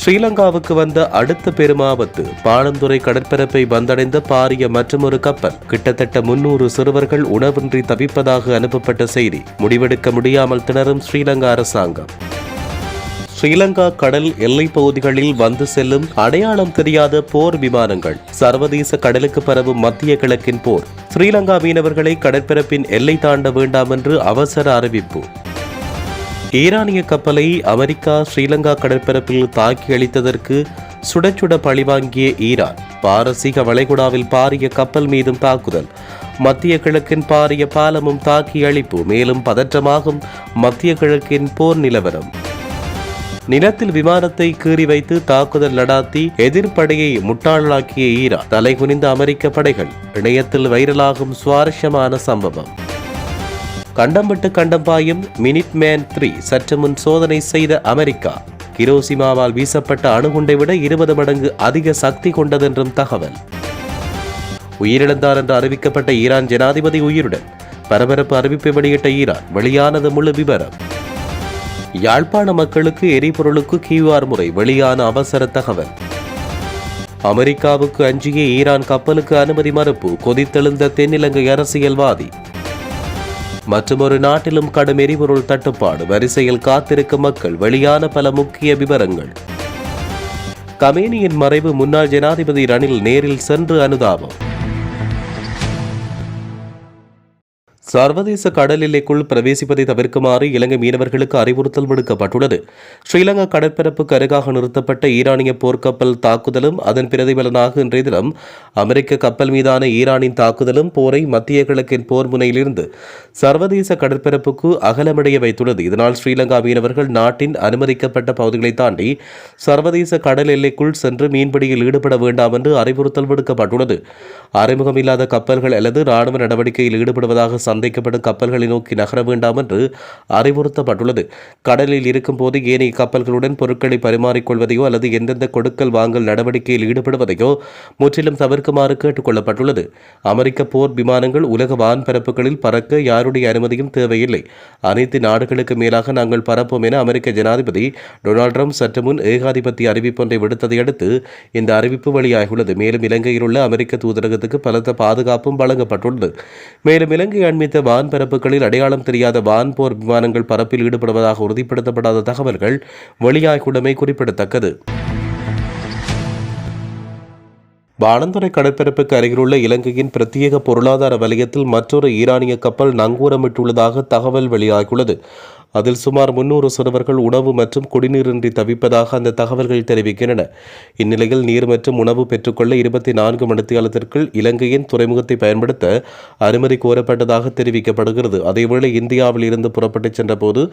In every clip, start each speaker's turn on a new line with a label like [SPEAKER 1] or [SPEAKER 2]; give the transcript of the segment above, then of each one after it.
[SPEAKER 1] ஸ்ரீலங்காவுக்கு வந்த அடுத்த பெருமாபத்து பாணந்துறை கடற்பரப்பை வந்தடைந்த பாரிய மற்றொரு கப்பல். கிட்டத்தட்ட 300 சிறுவர்கள் உணவின்றி தவிப்பதாக அனுப்பப்பட்ட செய்தி. முடிவெடுக்க முடியாமல் திணறும் ஸ்ரீலங்கா அரசாங்கம். ஸ்ரீலங்கா கடல் எல்லைப் பகுதிகளில் வந்து செல்லும் அடையாளம் தெரியாத போர் விமானங்கள். சர்வதேச கடலுக்கு பரவும் மத்திய கிழக்கின் போர். ஸ்ரீலங்கா மீனவர்களை கடற்பரப்பின் எல்லை தாண்ட வேண்டாம் என்று அவசர அறிவிப்பு. ஈரானிய கப்பலை அமெரிக்கா ஸ்ரீலங்கா கடற்பரப்பில் தாக்கி அளித்ததற்கு சுடச்சுட பழிவாங்கிய ஈரான். பாரசீக வளைகுடாவில் பாரிய கப்பல் மீதும் தாக்குதல். மத்திய கிழக்கின் பாரிய பாலமும் தாக்கி அழிப்பு. மேலும் பதற்றமாகும் மத்திய கிழக்கின் போர் நிலவரம். நிலத்தில் விமானத்தை கீறி வைத்து தாக்குதல் நடாத்தி எதிர்ப்படையை முட்டாளாக்கிய ஈரான். தலைகுனிந்த அமெரிக்க படைகள். இணையத்தில் வைரலாகும் சுவாரஸ்யமான சம்பவம். கண்டம் விட்டு கண்டம் பாயும் மினிட்மேன் 3 சற்று முன் சோதனை செய்த அமெரிக்கா. ஹிரோஷிமாவால் வீசப்பட்ட அணுகுண்டை விட 20 மடங்கு அதிக சக்தி கொண்டதென்றும் தகவல். உயிரிழந்தார் என்று அறிவிக்கப்பட்ட ஈரான் ஜனாதிபதி உயிருடன். பரபரப்பு அறிவிப்பை வெளியிட்ட ஈரான். வெளியானது முழு விவரம். யாழ்ப்பாண மக்களுக்கு எரிபொருளுக்கு QR முறை. வெளியான அவசர தகவல். அமெரிக்காவுக்கு அஞ்சிய ஈரான் கப்பலுக்கு அனுமதி மறுப்பு. கொதித்தெழுந்த தென்னிலங்கை அரசியல்வாதி. மற்றொரு நாட்டிலும் கடும் எரிபொருள் தட்டுப்பாடு. வரிசையில் காத்திருக்கும் மக்கள். வெளியான பல முக்கிய விவரங்கள். கமேனியின் மறைவு. முன்னாள் ஜனாதிபதி ரணில் நேரில் சென்று அனுதாபம். சர்வதேச கடல் எல்லைக்குள் பிரவேசிப்பதை தவிர்க்குமாறு இலங்கை மீனவர்களுக்கு அறிவுறுத்தல் விடுக்கப்பட்டுள்ளது. ஸ்ரீலங்கா கடற்பரப்புக்கு அருகாக நிறுத்தப்பட்ட ஈரானிய போர்க்கப்பல் தாக்குதலும் அதன் பிரதிபலனாக இன்றைய தினம் அமெரிக்க கப்பல் மீதான ஈரானின் தாக்குதலும் போரை மத்திய கிழக்கின் போர் முனையிலிருந்து சர்வதேச கடற்பரப்புக்கு அகலமடைய வைத்துள்ளது. இதனால் ஸ்ரீலங்கா மீனவர்கள் நாட்டின் அனுமதிக்கப்பட்ட பகுதிகளை தாண்டி சர்வதேச கடல் எல்லைக்குள் சென்று மீன்பிடியில் ஈடுபட வேண்டாம் என்று அறிவுறுத்தல் விடுக்கப்பட்டுள்ளது. அறிமுகம் இல்லாத கப்பல்கள் அல்லது ராணுவ நடவடிக்கையில் ஈடுபடுவதாக சந்தேகப்படும் கப்பல்களை நோக்கி நகர வேண்டாம் என்று அறிவுறுத்தப்பட்டுள்ளது. கடலில் இருக்கும் போது ஏனைய கப்பல்களுடன் பொருட்களை பரிமாறிக்கொள்வதையோ அல்லது எந்தெந்த கொடுக்கல் வாங்கல் நடவடிக்கையில் ஈடுபடுவதையோ முற்றிலும் தவிர்க்குமாறு கேட்டுக் கொள்ளப்பட்டுள்ளது. அமெரிக்க போர் விமானங்கள் உலக வான்பரப்புகளில் பறக்க யாருடைய அனுமதியும் தேவையில்லை. அனைத்து நாடுகளுக்கு மேலாக நாங்கள் பறப்போம் என அமெரிக்க ஜனாதிபதி டொனால்ட் ட்ரம்ப் சற்று முன் ஏகாதிபத்திய அறிவிப்பொன்றை விடுத்ததை அடுத்து இந்த அறிவிப்பு வெளியாகியுள்ளது. மேலும் இலங்கையில் உள்ள அமெரிக்க தூதரகத்துக்கு பலத்த பாதுகாப்பும் வழங்கப்பட்டுள்ளது. மேலும் இலங்கை அண்மித்த வான்பரப்புகளில் அடையாளம் தெரியாத வான்போர் விமானங்கள் பறப்பில் ஈடுபடுவதாக உறுதிப்படுத்தப்படாத தகவல்கள் வெளியாகியுள்ளமை குறிப்பிடத்தக்கது. பாணந்துறை கடற்பரப்புக்கு அருகிலுள்ள இலங்கையின் பிரத்யேக பொருளாதார வலயத்தில் மற்றொரு ஈரானிய கப்பல் நங்கூரமிட்டுள்ளதாக தகவல் வெளியாகியுள்ளது. அதில் சுமார் 300 சிறுவர்கள் உணவு மற்றும் குடிநீரின்றி தவிப்பதாக அந்த தகவல்கள் தெரிவிக்கின்றன. இந்நிலையில் நீர் மற்றும் உணவு பெற்றுக்கொள்ள 24 மணித்தியாலத்திற்குள் இலங்கையின் துறைமுகத்தை பயன்படுத்த அனுமதி கோரப்பட்டதாக தெரிவிக்கப்படுகிறது. அதேவேளை இந்தியாவில் இருந்து புறப்பட்டுச் சென்றபோது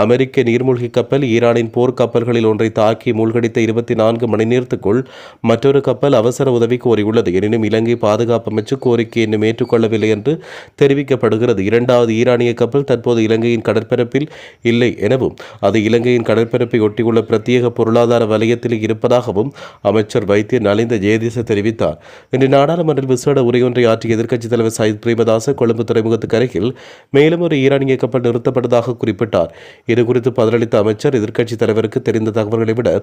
[SPEAKER 1] அமெரிக்க நீர்மூழ்கி கப்பல் ஈரானின் போர் கப்பல்களில் ஒன்றை தாக்கி மூழ்கடித்த 24 மணி நேரத்துக்குள் மற்றொரு கப்பல் அவசர உதவி கோரியுள்ளது. எனினும் இலங்கை பாதுகாப்பு அமைச்சு கோரிக்கை இன்னும் ஏற்றுக்கொள்ளவில்லை என்று தெரிவிக்கப்படுகிறது. இரண்டாவது ஈரானிய கப்பல் தற்போது இலங்கையின் கடற்பரப்பில் இல்லை எனவும் அது இலங்கையின் கடற்பரப்பை ஒட்டியுள்ள பிரத்யேக பொருளாதார வலயத்தில் இருப்பதாகவும் அமைச்சர் வைத்திய நலிந்த ஜெயதீச தெரிவித்தார். இன்று நாடாளுமன்றில் விசேட உரையொன்றை ஆற்றிய எதிர்க்கட்சித் தலைவர் சயித் பிரேமதாச கொழும்பு துறைமுகத்துக்கு அருகில் மேலும் ஒரு ஈரானிய கப்பல் நிறுத்தப்பட்டதாக குறிப்பிட்டார். இதுகுறித்து பதிலளித்த அமைச்சர் எதிர்க்கட்சித் தலைவருக்கு தெரிந்த தகவல்களை விட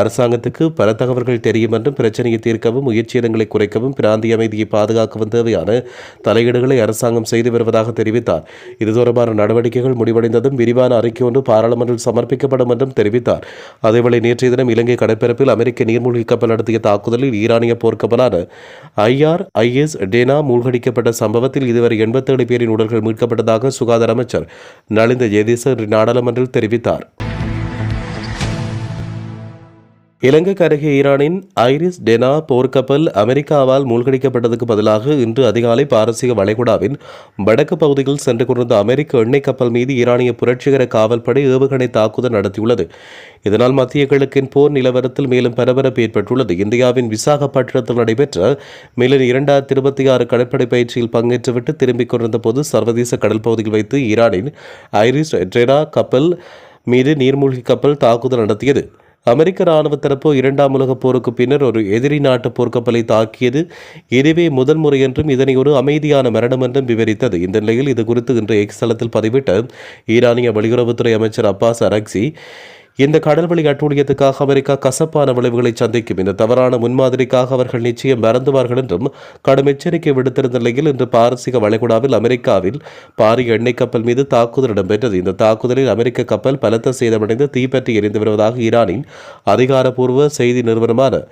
[SPEAKER 1] அரசாங்கத்துக்கு பல தகவல்கள் தெரியும் என்றும் பிரச்சனையை தீர்க்கவும் உயிர்ச்சேதங்களை குறைக்கவும் பிராந்திய அமைதியை பாதுகாக்கவும் தேவையான தலையீடுகளை அரசாங்கம் செய்து வருவதாக தெரிவித்தார். இது தொடர்பான நடவடிக்கைகள் முடிவடைந்ததும் விரிவான அறிக்கை ஒன்று பாராளுமன்றில் சமர்ப்பிக்கப்படும் என்றும் தெரிவித்தார். அதேவேளை நேற்றைய தினம் இலங்கை கடற்பரப்பில் அமெரிக்க நீர்மூழ்கி கப்பல் நடத்திய தாக்குதலில் ஈரானிய போர்க்கப்பலான IRIS டேனா மூழ்கடிக்கப்பட்ட சம்பவத்தில் இதுவரை 87 பேரின் உடல்கள் மீட்கப்பட்டதாக சுகாதார அமைச்சர் நலிந்த ஜெயதீச நாடாளுமன்றில் தெரிவித்தார். இலங்கைக்கு அருகே ஈரானின் ஐரிஸ் டெனா போர்க்கப்பல் அமெரிக்காவால் மூழ்கடிக்கப்பட்டதுக்கு பதிலாக இன்று அதிகாலை பாரசீக வளைகுடாவின் வடக்கு பகுதியில் சென்று கொண்டிருந்த அமெரிக்க எண்ணெய் கப்பல் மீது ஈரானிய புரட்சிகர காவல்படை ஏவுகணை தாக்குதல் நடத்தியுள்ளது. இதனால் மத்திய கிழக்கின் போர் நிலவரத்தில் மேலும் பரபரப்பு ஏற்பட்டுள்ளது. இந்தியாவின் விசாகப்பட்டினத்தில் நடைபெற்ற மேலும் 2026 கடற்படை பயிற்சியில் பங்கேற்றுவிட்டு திரும்பிக் கொண்டிருந்த போது சர்வதேச கடல் பகுதியில் வைத்து ஈரானின் ஐரிஸ் டெனா கப்பல் மீது நீர்மூழ்கி கப்பல் தாக்குதல் நடத்தியது. அமெரிக்க ராணுவ தரப்பு 2ஆம் உலகப் போருக்கு பின்னர் ஒரு எதிரி நாட்டு போர்க்கப்பலை தாக்கியது இதுவே முதல் முறை என்றும் இதனை ஒரு அமைதியான மரணம் என்றும் விவரித்தது. இந்த நிலையில் இது குறித்து இன்று எக்ஸ் தளத்தில் பதிவிட்ட ஈரானிய வெளியுறவுத்துறை அமைச்சர் அப்பாஸ் அரக்சி, இந்த கடல்வழி அட்டூழியத்துக்காக அமெரிக்கா கசப்பான விளைவுகளை சந்திக்கும். இந்த தவறான முன்மாதிரிக்காக அவர்கள் நிச்சயம் மறந்துவார்கள் என்றும் கடும் எச்சரிக்கை விடுத்திருந்த நிலையில் இன்று பாரசீக வளைகுடாவில் அமெரிக்காவில் பாரிய எண்ணெய் கப்பல் மீது தாக்குதல் இடம்பெற்றது. இந்த தாக்குதலில் அமெரிக்க கப்பல் பலத்த சேதமடைந்து தீப்பற்றி எரிந்து வருவதாக ஈரானின் அதிகாரப்பூர்வ செய்தி நிறுவனமான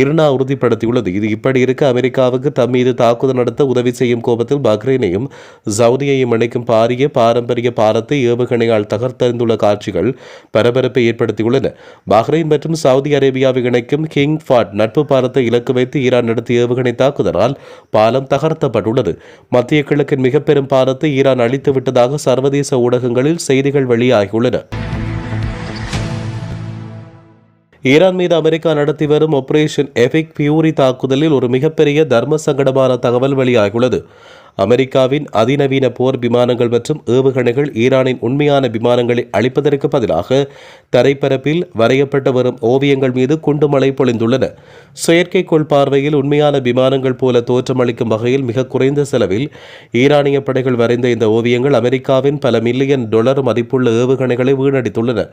[SPEAKER 1] இர்னா உறுதிப்படுத்தியுள்ளது. இது இப்படி இருக்க அமெரிக்காவுக்கு தம் மீது தாக்குதல் நடத்த உதவி செய்யும் கோபத்தில் பஹ்ரைனையும் சவுதியையும் இணைக்கும் பாரம்பரிய பாலத்தை ஏவுகணையால் தகர்த்தெறிந்துள்ள காட்சிகள் பரபரப்பை ஏற்படுத்தியுள்ளன. பஹ்ரைன் மற்றும் சவுதி அரேபியாவை இணைக்கும் கிங் ஃபாட் நட்பு பாலத்தை இலக்கு வைத்து ஈரான் நடத்திய ஏவுகணை தாக்குதலால் பாலம் தகர்த்தப்பட்டுள்ளது. மத்திய கிழக்கின் மிக பெரும் பாலத்தை ஈரான் அழித்து விட்டதாக சர்வதேச ஊடகங்களில் செய்திகள் வெளியாகியுள்ளன. ஈரான் மீது அமெரிக்கா நடத்தி வரும் ஆபரேஷன் எபிக் ஃபியூரி தாக்குதலில் ஒரு மிகப்பெரிய தர்ம சங்கடமான தகவல் வெளியாகியுள்ளது. அமெரிக்காவின் அதிநவீன போர் விமானங்கள் மற்றும் ஏவுகணைகள் ஈரானின் உண்மையான விமானங்களை அழிப்பதற்கு பதிலாக தரைப்பரப்பில் வரையப்பட்டு வரும் ஓவியங்கள் மீது குண்டுமழை பொழிந்துள்ளன. செயற்கைக்கோள் பார்வையில் உண்மையான விமானங்கள் போல தோற்றமளிக்கும் வகையில் மிக குறைந்த செலவில் ஈரானிய படைகள் வரைந்த இந்த ஓவியங்கள் அமெரிக்காவின் பல மில்லியன் டாலர் மதிப்புள்ள ஏவுகணைகளை வீணடித்துள்ளன.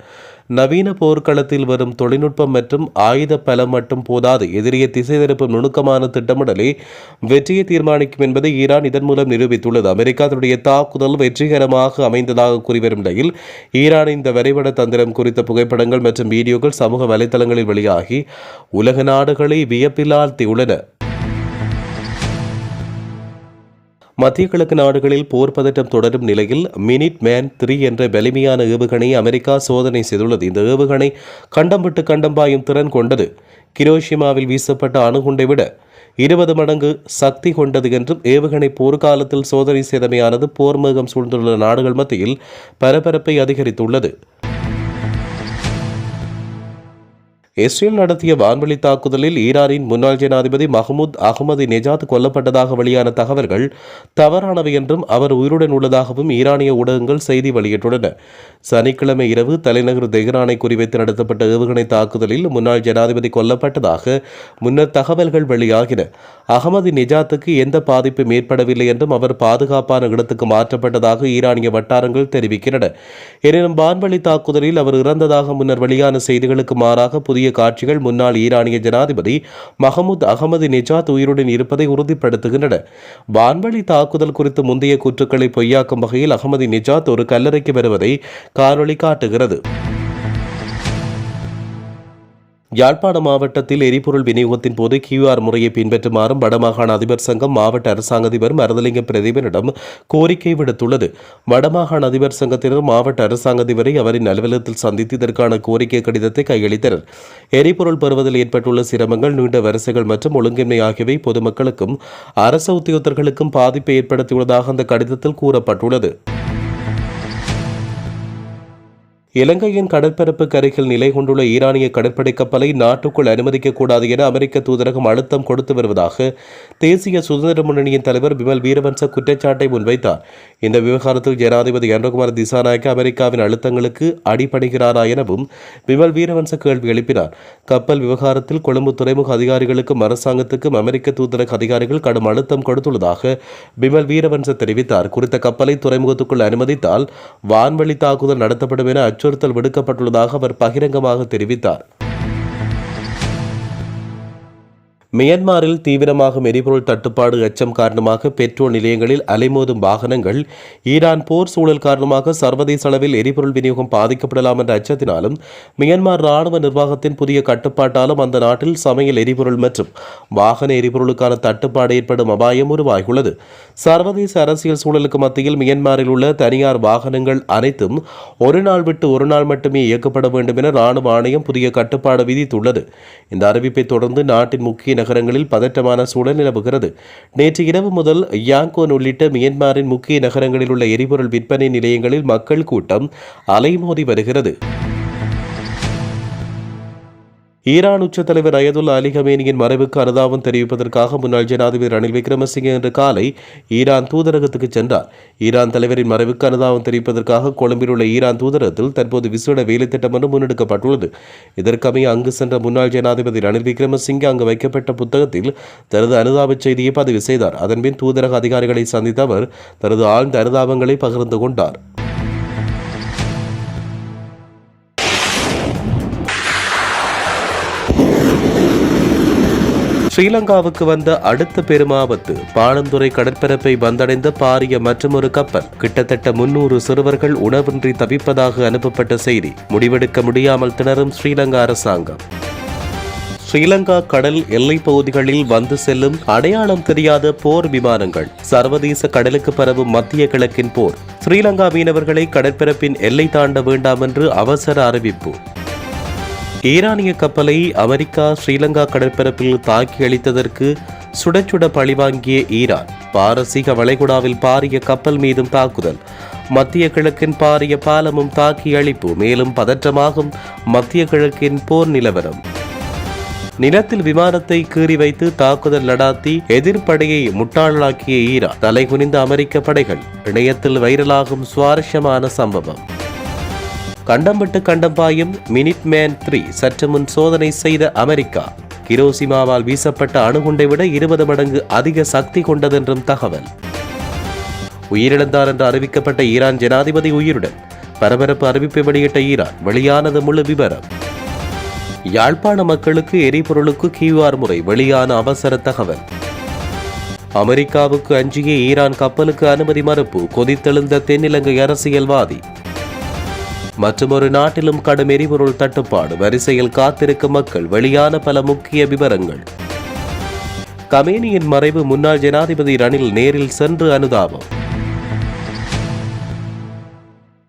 [SPEAKER 1] நவீன போர்க்களத்தில் வரும் தொழில்நுட்பம் மற்றும் ஆயுத பலம் மட்டும் போதாது, எதிரியை திசை திருப்பும் நுணுக்கமான திட்டமிடலே வெற்றியை தீர்மானிக்கும் என்பதை ஈரான் இதன் மூலம் நிரூபித்துள்ளது. அமெரிக்கா தன்னுடைய தாக்குதல் வெற்றிகரமாக அமைந்ததாக கூறிவரும் நிலையில் ஈரானின் இந்த வரைபட தந்திரம் குறித்த புகைப்படங்கள் மற்றும் வீடியோக்கள் சமூக வலைதளங்களில் வெளியாகி உலக நாடுகளை வியப்பில் ஆழ்த்தியுள்ளன. மத்திய கிழக்கு நாடுகளில் போர் பதட்டம் தொடரும் நிலையில் மினிட் மேன் 3 என்ற வலிமையான ஏவுகணையை அமெரிக்கா சோதனை செய்துள்ளது. இந்த ஏவுகணை கண்டம் விட்டு கண்டம் பாயும் திறன் கொண்டது. ஹிரோஷிமாவில் வீசப்பட்ட அணுகுண்டை விட 20 மடங்கு சக்தி கொண்டது என்றும் ஏவுகணை போர்க்காலத்தில் சோதனை செய்தமையானது போர் மேகம் சூழ்ந்துள்ள நாடுகள் மத்தியில் பரபரப்பை அதிகரித்துள்ளது. இஸ்ரேல் நடத்திய வான்வெளி தாக்குதலில் ஈரானின் முன்னாள் ஜனாதிபதி மஹ்மூத் அகமது நெஜாத் கொல்லப்பட்டதாக வெளியான தகவல்கள் தவறானவை என்றும் அவர் உயிருடன் உள்ளதாகவும் ஈரானிய ஊடகங்கள் செய்தி வெளியிட்டுள்ளன. சனிக்கிழமை இரவு தலைநகர் தெஹ்ரானை குறிவைத்து நடத்தப்பட்ட ஏவுகணை தாக்குதலில் முன்னாள் ஜனாதிபதி கொல்லப்பட்டதாக முன்னர் தகவல்கள் வெளியாகின. அகமது நெஜாத்துக்கு எந்த பாதிப்பும் ஏற்படவில்லை என்றும் அவர் பாதுகாப்பான இடத்துக்கு மாற்றப்பட்டதாக ஈரானிய வட்டாரங்கள் தெரிவிக்கின்றன. எனினும் வான்வெளி தாக்குதலில் அவர் இறந்ததாக முன்னர் வெளியான செய்திகளுக்கு மாறாக புதிய காட்சிகள் முன்னாள் ஈரானிய ஜனாதிபதி மஹமூத் அகமது நெஜாத் உயிருடன் இருப்பதை உறுதிப்படுத்துகின்றன. வான்வெளி தாக்குதல் குறித்து முந்தைய கூற்றுக்களை பொய்யாக்கும் வகையில் அகமது நெஜாத் ஒரு கல்லறைக்கு வருவதை காணொளி காட்டுகிறது. யாழ்ப்பாண மாவட்டத்தில் எரிபொருள் விநியோகத்தின் போது QR முறையை பின்பற்றுமாறும் வடமாகாண அதிபர் சங்கம் மாவட்ட அரசாங்க அதிபர் மருதலிங்க பிரதீபனிடம் கோரிக்கை விடுத்துள்ளது. வடமாகாண அதிபர் சங்கத்தினர் மாவட்ட அரசாங்க அதிபரை அவரின் அலுவலகத்தில் சந்தித்து இதற்கான கோரிக்கை கடிதத்தை கையளித்தனர். எரிபொருள் பெறுவதில் ஏற்பட்டுள்ள சிரமங்கள், நீண்ட வரிசைகள் மற்றும் ஒழுங்கின்மை ஆகியவை பொதுமக்களுக்கும் அரசு உத்தியோகத்தர்களுக்கும் பாதிப்பை ஏற்படுத்தியுள்ளதாக அந்த கடிதத்தில் கூறப்பட்டுள்ளது. இலங்கையின் கடற்பரப்புக்கு அருகில் நிலை கொண்டுள்ள ஈரானிய கடற்படை கப்பலை நாட்டுக்குள் அனுமதிக்கக்கூடாது என அமெரிக்க தூதரகம் அழுத்தம் கொடுத்து வருவதாக தேசிய சுதந்திர முன்னணியின் தலைவர் பிமல் வீரவன்ச குற்றச்சாட்டை முன்வைத்தார். இந்த விவகாரத்தில் ஜனாதிபதி அனுகுமார் திசாநாயக்க அமெரிக்காவின் அழுத்தங்களுக்கு அடிபணிகிறாரா எனவும் பிமல் வீரவன்ச கேள்வி எழுப்பினார். கப்பல் விவகாரத்தில் கொழும்பு துறைமுக அதிகாரிகளுக்கும் அரசாங்கத்துக்கும் அமெரிக்க தூதரக அதிகாரிகள் கடும் அழுத்தம் கொடுத்துள்ளதாக பிமல் வீரவன்ச தெரிவித்தார். குறித்த கப்பலை துறைமுகத்துக்குள் அனுமதித்தால் வான்வெளி தாக்குதல் நடத்தப்படும் என அச்சுறுத்தல் விடுக்கப்பட்டுள்ளதாக அவர் பகிரங்கமாக தெரிவித்தார். மியான்மரில் தீவிரமாகும் எரிபொருள் தட்டுப்பாடு அச்சம் காரணமாக பெட்ரோல் நிலையங்களில் அலைமோதும் வாகனங்கள், ஈரான் போர் சூழல் காரணமாக சர்வதேச அளவில் எரிபொருள் விநியோகம் பாதிக்கப்படலாம் என்ற அச்சத்தினாலும் மியான்மர் ராணுவ நிர்வாகத்தின் புதிய கட்டுப்பாட்டாலும் அந்த நாட்டில் சமையல் எரிபொருள் மற்றும் வாகன எரிபொருளுக்கான தட்டுப்பாடு ஏற்படும் அபாயம் உருவாகியுள்ளது. சர்வதேச அரசியல் சூழலுக்கு மத்தியில் மியான்மரில் உள்ள தனியார் வாகனங்கள் அனைத்தும் ஒரு நாள் விட்டு ஒரு நாள் மட்டுமே இயக்கப்பட வேண்டும் என ராணுவ ஆணையம் புதிய கட்டுப்பாடு விதித்துள்ளது. இந்த அறிவிப்பை தொடர்ந்து நாட்டின் முக்கிய நகரங்களில் பதற்றமான சூழல் நிலவுகிறது. நேற்று இரவு முதல் யாங்கோன் உள்ளிட்ட மியான்மரின் முக்கிய நகரங்களில் உள்ள எரிபொருள் விற்பனை நிலையங்களில் மக்கள் கூட்டம் அலைமோதி வருகிறது. ஈரான் உச்ச தலைவர் அயதுல்லா அலி கமேனியின் மறைவுக்கு அனுதாபம் தெரிவிப்பதற்காக முன்னாள் ஜனாதிபதி ரணில் விக்ரமசிங்கே இன்று காலை ஈரான் தூதரகத்துக்கு சென்றார். ஈரான் தலைவரின் மறைவுக்கு அனுதாபம் தெரிவிப்பதற்காக கொழும்பில் உள்ள ஈரான் தூதரகத்தில் தற்போது விசேட வேலைத்திட்டம் ஒன்று முன்னெடுக்கப்பட்டுள்ளது. இதற்கமைய அங்கு சென்ற முன்னாள் ஜனாதிபதி ரணில் விக்ரமசிங்கே அங்கு வைக்கப்பட்ட புத்தகத்தில் தனது அனுதாப செய்தியை பதிவு செய்தார். அதன்பின் தூதரக அதிகாரிகளை சந்தித்த அவர் தனது ஆழ்ந்த அனுதாபங்களை பகிர்ந்து கொண்டார். ஸ்ரீலங்காவுக்கு வந்த அடுத்த பெருமாபத்து பாணந்துறை கடற்பரப்பை வந்தடைந்த பாரிய மற்றொரு கப்பல். கிட்டத்தட்ட 300 சிறுவர்கள் உணவின்றி தவிப்பதாக அனுப்பப்பட்ட செய்தி. முடிவெடுக்க முடியாமல் திணறும் ஸ்ரீலங்கா அரசாங்கம். ஸ்ரீலங்கா கடல் எல்லைப் பகுதிகளில் வந்து செல்லும் அடையாளம் தெரியாத போர் விமானங்கள். சர்வதேச கடலுக்கு பரவும் மத்திய கிழக்கின் போர். ஸ்ரீலங்கா மீனவர்களை கடற்பரப்பின் எல்லை தாண்ட வேண்டாம் என்று அவசர அறிவிப்பு. ஈரானிய கப்பலை அமெரிக்கா ஸ்ரீலங்கா கடற்பரப்பில் தாக்கி அளித்ததற்கு சுடச்சுட பழிவாங்கிய ஈரான். பாரசீக வளைகுடாவில் பாரிய கப்பல் மீதும் தாக்குதல். மத்திய கிழக்கின் பாரிய பாலமும் தாக்கி அளிப்பு. மேலும் பதற்றமாகும் மத்திய கிழக்கின் போர் நிலவரம். நிலத்தில் விமானத்தை கீறி வைத்து தாக்குதல் நடாத்தி எதிர்ப்படையை முட்டாளாக்கிய ஈரான். தலைகுனிந்த அமெரிக்க படைகள். இணையத்தில் வைரலாகும் சுவாரஸ்யமான சம்பவம். கண்டம் விட்டு கண்டம் பாயும் மினிட்மேன் 3 சற்று முன் சோதனை செய்த அமெரிக்கா. ஹிரோஷிமாவால் வீசப்பட்ட அணுகுண்டை விட 20 மடங்கு அதிக சக்தி கொண்டதென்றும் தகவல். உயிரிழந்தார் என்று அறிவிக்கப்பட்ட ஈரான் ஜனாதிபதி உயிருடன். பரபரப்பு அறிவிப்பை வெளியிட்ட ஈரான். வெளியானது முழு விவரம். யாழ்ப்பாண மக்களுக்கு எரிபொருளுக்கு QR முறை. வெளியான அவசர தகவல். அமெரிக்காவுக்கு அஞ்சிய ஈரான் கப்பலுக்கு அனுமதி மறுப்பு. கொதித்தெழுந்த தென்னிலங்கை அரசியல்வாதி. மற்றொரு நாட்டிலும் கடும் எரிபொருள் தட்டுப்பாடு. வரிசையில் காத்திருக்கும் மக்கள். வெளியான பல முக்கிய விவரங்கள். கமேனியின் மறைவு. முன்னாள் ஜனாதிபதி ரணில் நேரில் சென்று அனுதாபம்.